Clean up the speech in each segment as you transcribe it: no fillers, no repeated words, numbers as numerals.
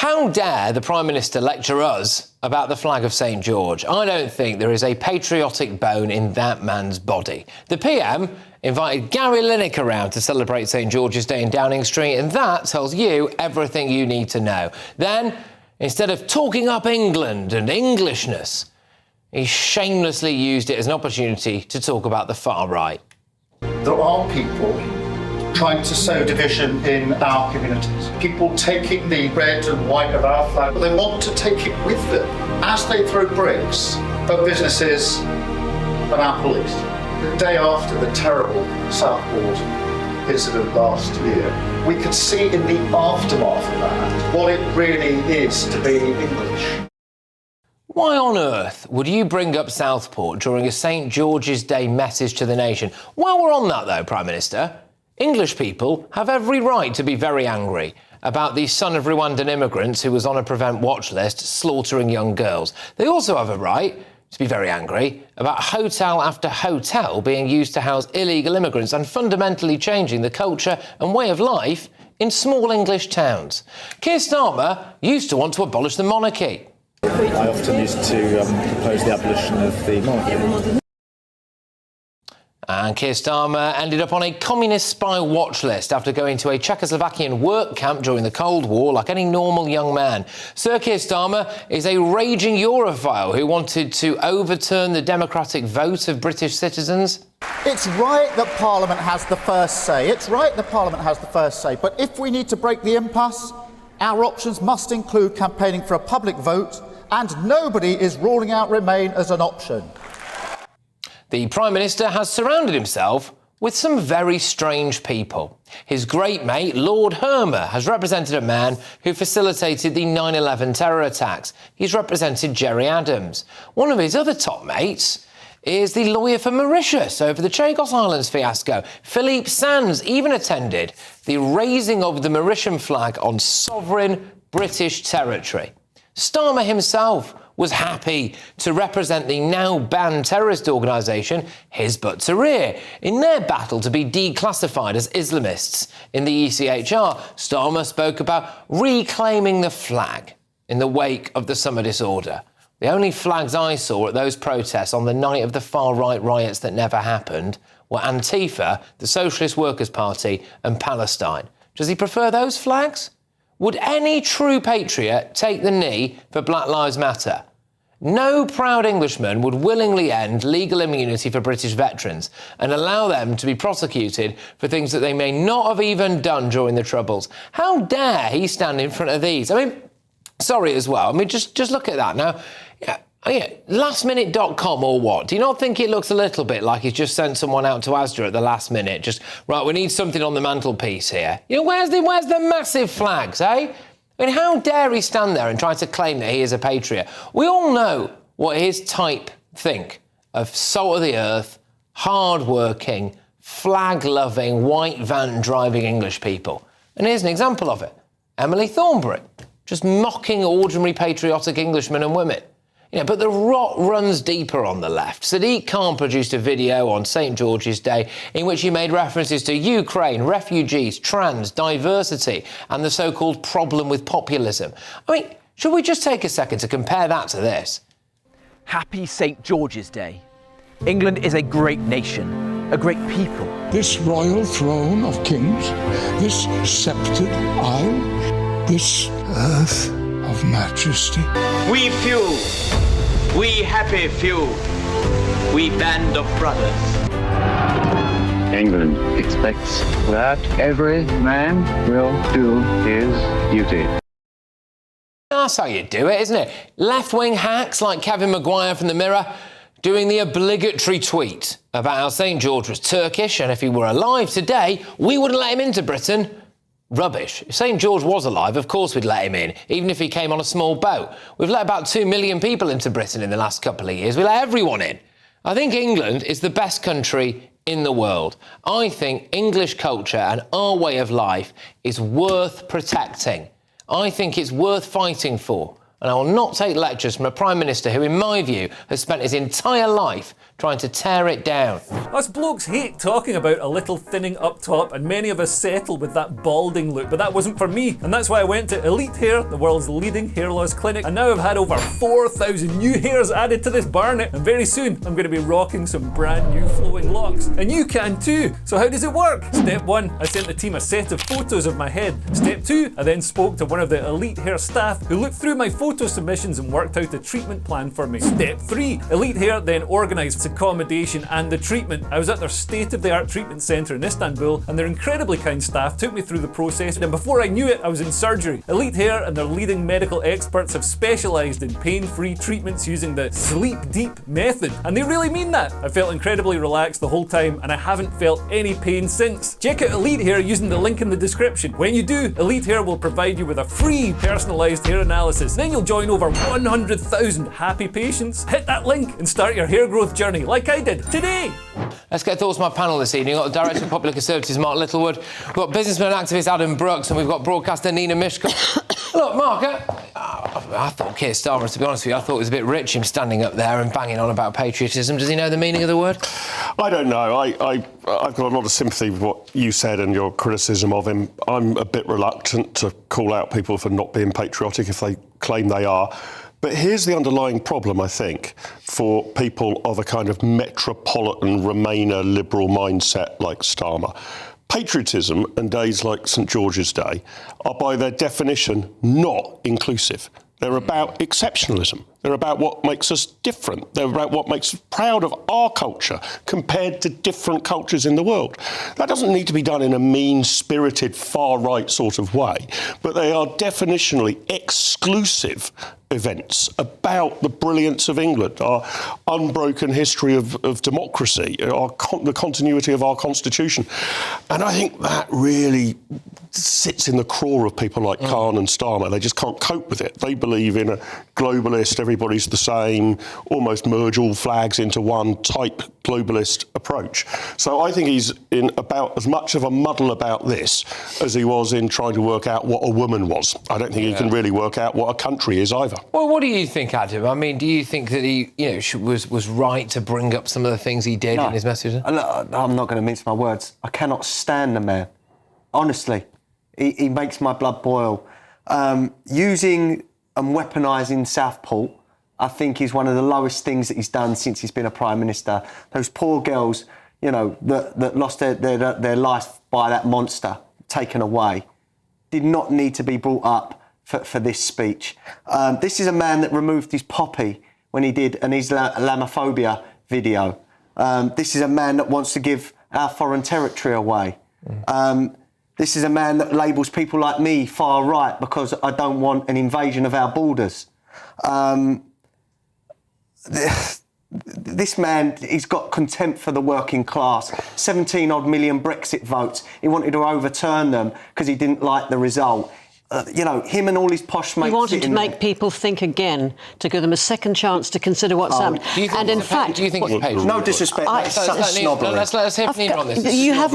How dare the Prime Minister lecture us about the flag of St George? I don't think there is a patriotic bone in that man's body. The PM invited Gary Lineker around to celebrate St George's Day in Downing Street, and that tells you everything you need to know. Then, instead of talking up England and Englishness, he shamelessly used it as an opportunity to talk about the far right. There are people trying to sow division in our communities. People taking the red and white of our flag, but they want to take it with them as they throw bricks at businesses and our police. The day after the terrible Southport incident last year, we could see in the aftermath of that what it really is to be English. Why on earth would you bring up Southport during a St George's Day message to the nation? While we're on that though, Prime Minister, English people have every right to be very angry about the son of Rwandan immigrants who was on a prevent watch list slaughtering young girls. They also have a right to be very angry about hotel after hotel being used to house illegal immigrants and fundamentally changing the culture and way of life in small English towns. Keir Starmer used to want to abolish the monarchy. I often used to propose the abolition of the monarchy. And Keir Starmer ended up on a communist spy watch list after going to a Czechoslovakian work camp during the Cold War like any normal young man. Sir Keir Starmer is a raging Europhile who wanted to overturn the democratic vote of British citizens. It's right that Parliament has the first say. It's right that Parliament has the first say. But if we need to break the impasse, our options must include campaigning for a public vote, and nobody is ruling out Remain as an option. The Prime Minister has surrounded himself with some very strange people. His great mate, Lord Hermer, has represented a man who facilitated the 9/11 terror attacks. He's represented Gerry Adams. One of his other top mates is the lawyer for Mauritius over the Chagos Islands fiasco. Philippe Sands even attended the raising of the Mauritian flag on sovereign British territory. Starmer himself was happy to represent the now-banned terrorist organisation Hizb ut-Tahrir in their battle to be declassified as Islamists in the ECHR. Starmer spoke about reclaiming the flag in the wake of the summer disorder. The only flags I saw at those protests on the night of the far-right riots that never happened were Antifa, the Socialist Workers' Party and Palestine. Does he prefer those flags? Would any true patriot take the knee for Black Lives Matter? No proud Englishman would willingly end legal immunity for British veterans and allow them to be prosecuted for things that they may not have even done during the Troubles. How dare he stand in front of these? I mean, sorry as well. I mean, just look at that. Now, lastminute.com or what? Do you not think it looks a little bit like he's just sent someone out to Asda at the last minute? Just, right, we need something on the mantelpiece here. You know, where's the massive flags, eh? I mean, how dare he stand there and try to claim that he is a patriot? We all know what his type think of salt of the earth, hard-working, flag-loving, white van-driving English people. And here's an example of it. Emily Thornberry, just mocking ordinary patriotic Englishmen and women. You know, but the rot runs deeper on the left. Sadiq Khan produced a video on St George's Day in which he made references to Ukraine, refugees, trans, diversity, and the so-called problem with populism. I mean, should we just take a second to compare that to this? Happy St George's Day. England is a great nation, a great people. This royal throne of kings, this sceptred isle, this earth of majesty. We few, we happy few, we band of brothers. England expects that every man will do his duty. That's how you do it, isn't it? Left-wing hacks like Kevin Maguire from The Mirror doing the obligatory tweet about how St George was Turkish and if he were alive today, we wouldn't let him into Britain. Rubbish. If St George was alive, of course we'd let him in, even if he came on a small boat. We've let about 2 million people into Britain in the last couple of years. We let everyone in. I think England is the best country in the world. I think English culture and our way of life is worth protecting. I think it's worth fighting for. and I will not take lectures from a Prime Minister who, in my view, has spent his entire life trying to tear it down. Us blokes hate talking about a little thinning up top, and many of us settle with that balding look, but that wasn't for me, and that's why I went to Elite Hair, the world's leading hair loss clinic, and now I've had over 4,000 new hairs added to this barnet, and very soon I'm going to be rocking some brand new flowing locks. And you can too! So how does it work? Step 1, I sent the team a set of photos of my head. Step 2, I then spoke to one of the Elite Hair staff who looked through my photo submissions and worked out a treatment plan for me. Step 3, Elite Hair then organised accommodation and the treatment. I was at their state-of-the-art treatment centre in Istanbul, and their incredibly kind staff took me through the process, and before I knew it, I was in surgery. Elite Hair and their leading medical experts have specialised in pain-free treatments using the sleep deep method, and they really mean that. I felt incredibly relaxed the whole time, and I haven't felt any pain since. Check out Elite Hair using the link in the description. When you do, Elite Hair will provide you with a free personalised hair analysis. Then you'll join over 100,000 happy patients. Hit that link and start your hair growth journey like I did today. Let's get thoughts from my panel this evening. We've got the Director of Popular Conservatives, Mark Littlewood. We've got businessman and activist Adam Brooks, and we've got broadcaster Nina Mishkov. Look, Mark, I thought Keir Starmer, to be honest with you, I thought it was a bit rich him standing up there and banging on about patriotism. Does he know the meaning of the word? I don't know. I've got a lot of sympathy with what you said and your criticism of him. I'm a bit reluctant to call out people for not being patriotic if they claim they are. But here's the underlying problem, I think, for people of a kind of metropolitan Remainer liberal mindset like Starmer. Patriotism and days like St George's Day are by their definition not inclusive. They're about exceptionalism. They're about what makes us different. They're about what makes us proud of our culture compared to different cultures in the world. That doesn't need to be done in a mean-spirited, far-right sort of way, but they are definitionally exclusive events about the brilliance of England, our unbroken history of democracy, the continuity of our constitution. And I think that really sits in the craw of people like Khan and Starmer. They just can't cope with it. They believe in a globalist, everybody's the same, almost merge all flags into one type globalist approach. So I think he's in about as much of a muddle about this as he was in trying to work out what a woman was. I don't think he can really work out what a country is either. Well, what do you think, Adam? I mean, do you think that he, was right to bring up some of the things he did in his message? I'm not going to mince my words. I cannot stand the man. Honestly, he makes my blood boil. Using and weaponising Southport, I think, is one of the lowest things that he's done since he's been a Prime Minister. Those poor girls, that lost their life by that monster taken away, did not need to be brought up for this speech. This is a man that removed his poppy when he did an Islamophobia video. This is a man that wants to give our foreign territory away. This is a man that labels people like me far right because I don't want an invasion of our borders. This man, he's got contempt for the working class. 17 odd million Brexit votes. He wanted to overturn them because he didn't like the result. Him and all his posh mates. He wanted to make people think again, to give them a second chance to consider what's happened. Do you think do you think it's patriotic? No disrespect. Let's hear from Nina on this. You have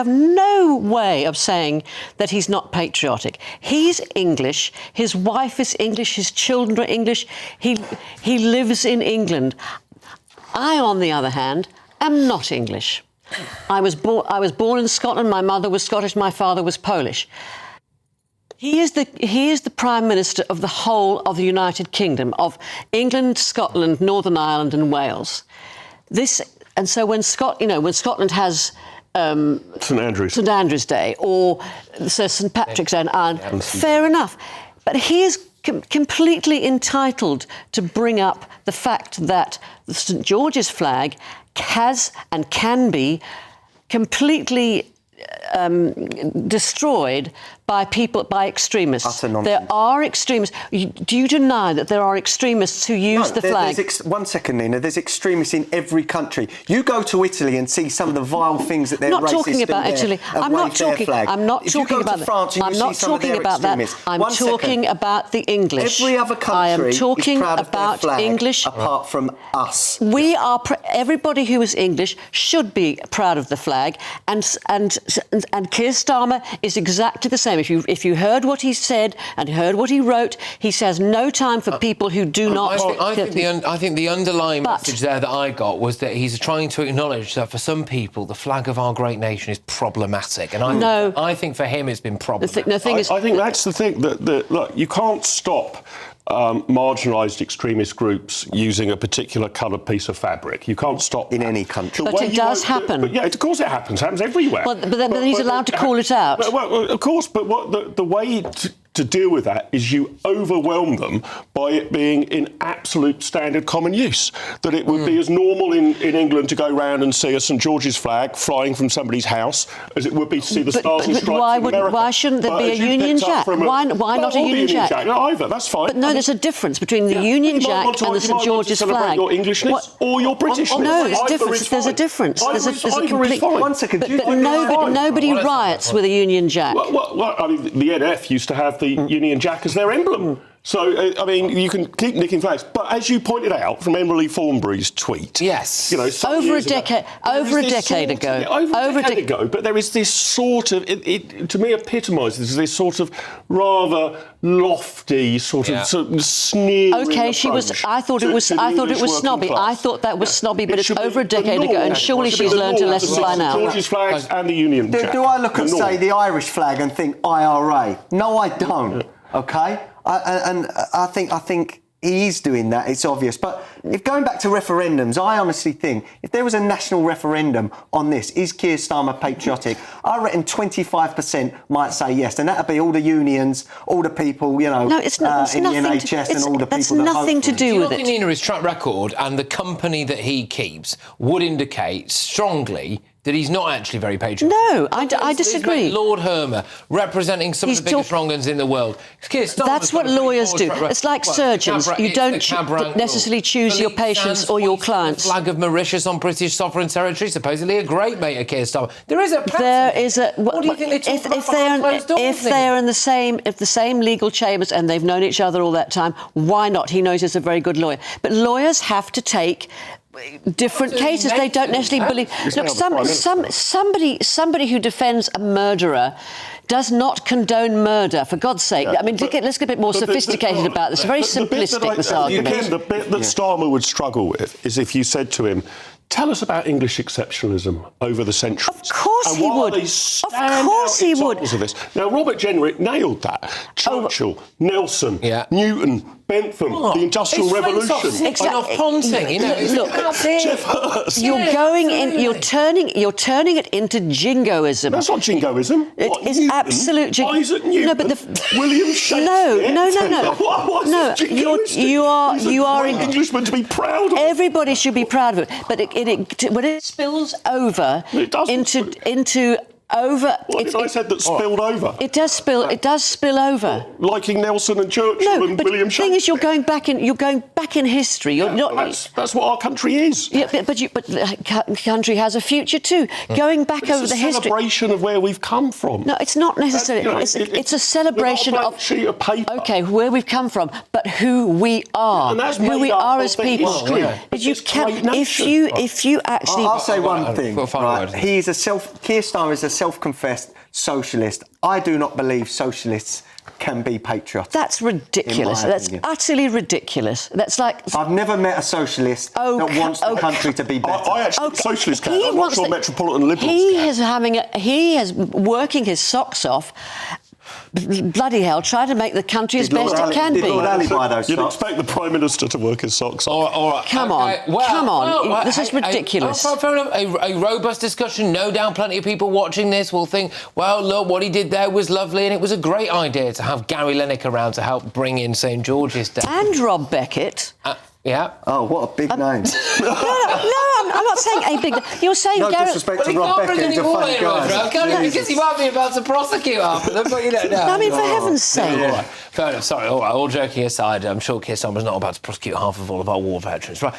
no way of saying that he's not patriotic. He's English. His wife is English. His children are English. He lives in England. I, on the other hand, am not English. I was born in Scotland. My mother was Scottish. My father was Polish. He is the Prime Minister of the whole of the United Kingdom, of England, Scotland, Northern Ireland, and Wales. So when Scotland has St Andrew's Day or St Patrick's Day in Ireland, fair enough. But he is completely entitled to bring up the fact that the St George's flag has and can be completely destroyed by extremists. There are extremists. Do you deny that there are extremists who use the flag? One second, Nina. There's extremists in every country. You go to Italy and see some of the vile things that they're not talking about Italy. I'm not talking about France, I'm not talking about that. I'm talking about the English. Every other country is proud of their flag, English, apart from us. We are. Everybody who is English should be proud of the flag, and Keir Starmer is exactly the same. same. If you heard what he said and heard what he wrote, he says no time for people who do not. I think the underlying message there that I got was that he's trying to acknowledge that for some people the flag of our great nation is problematic, and I think for him it's been problematic. I think that's the thing that look, you can't stop marginalised extremist groups using a particular coloured piece of fabric. You can't stop in any country. But it does happen. But yeah, of course it happens. It happens everywhere. Well, but then he's allowed to call it out. Well, of course, but what the way to deal with that is you overwhelm them by it being in absolute standard common use. That it would be as normal in England to go round and see a St George's flag flying from somebody's house as it would be to see the Stars and Stripes in America. Why shouldn't there be a Union Jack? Why not a Union Jack? No, either, that's fine. But no, there's a difference between the Union Jack and the St George's flag. Your Englishness or your Britishness. No, there's a difference. There's a complete. One second. But nobody riots with a Union Jack. Well, I mean, the NF used to have the Union Jack as their emblem. So, I mean, you can keep nicking flags. But as you pointed out from Emily Thornbury's tweet... Yes. You know, over a decade ago. But there is this sort of... It to me, epitomises this sort of rather lofty, sort of sneering OK, she was... I thought it was snobby. I thought that was snobby, but it's over a decade ago, and surely she's learned a lesson by now. George's flags and the Union Jack. Do I look at, say, the Irish flag and think IRA? No, I don't. OK? And I think he's doing that, it's obvious. But if going back to referendums, I honestly think if there was a national referendum on this, is Keir Starmer patriotic? I reckon 25% might say yes, and that'd be all the unions, all the people, you know, in the NHS and all the people that That's nothing to do with it. Nina, his track record and the company that he keeps would indicate strongly that he's not actually very patriotic. No, I disagree. Lord Hermer, representing some of the biggest wrong-uns in the world. That's what lawyers do. It's like surgeons. You don't necessarily choose your patients or your clients. The flag of Mauritius on British sovereign territory, supposedly a great mate of Keir Starmer. There is a pattern. There is a... What do you think they talk about if they're in the same legal chambers and they've known each other all that time, why not? He knows he's a very good lawyer. But lawyers have to take different cases. They don't necessarily believe... Look, somebody who defends a murderer does not condone murder, for God's sake. I mean, let's get a bit more sophisticated about this. Very simplistic, this argument. The bit that Starmer would struggle with is if you said to him, tell us about English exceptionalism over the centuries. Of course he would. Of course he would. Of this. Now, Robert Jenrick nailed that. Churchill, Nelson, Newton, Bentham, the Industrial Revolution. Exactly. Ponting, you know. Look, Jeff Hurst. You're turning it into jingoism. That's not jingoism. It is absolute jingoism. Isaac Newton. No, but William Shakespeare. No. What you are an Englishman to be proud of. Everybody should be proud of it, but when it spills over into I said that spilled over. It does spill over. Liking Nelson and Churchill and William Shakespeare. The thing is, you're going back in history. You're not. That's what our country is. Yeah, but the country has a future too. Going back over the history. It's a celebration of where we've come from. No, it's not necessarily. It's a celebration of sheet of paper. Okay, where we've come from, but who we are, and that's who we are as people. You can, if you actually. I'll say one thing. Right? Keir Starmer is a self-confessed socialist. I do not believe socialists can be patriotic. That's ridiculous. That's utterly ridiculous. That's like... I've never met a socialist that wants the country to be better. I actually think socialists can. I'm not sure Metropolitan Liberals can. He is working his socks off. Bloody hell, try to make the country as best it can be. You'd expect the Prime Minister to work his socks off. All right. Come on. This is ridiculous. A robust discussion. No doubt plenty of people watching this will think, well, look, what he did there was lovely, and it was a great idea to have Gary Lineker around to help bring in St George's Day. And Rob Beckett. Yeah. Oh, what a big name. No, I'm not saying a big... You're saying no Gary... disrespect to Rob Beckett, he's a funny guy. Because he might be about to prosecute after them, but you don't know. I mean, for heaven's sake. All right. Fair enough. Sorry, all right. All joking aside, I'm sure Keir Starmer's not about to prosecute half of all of our war veterans. Right.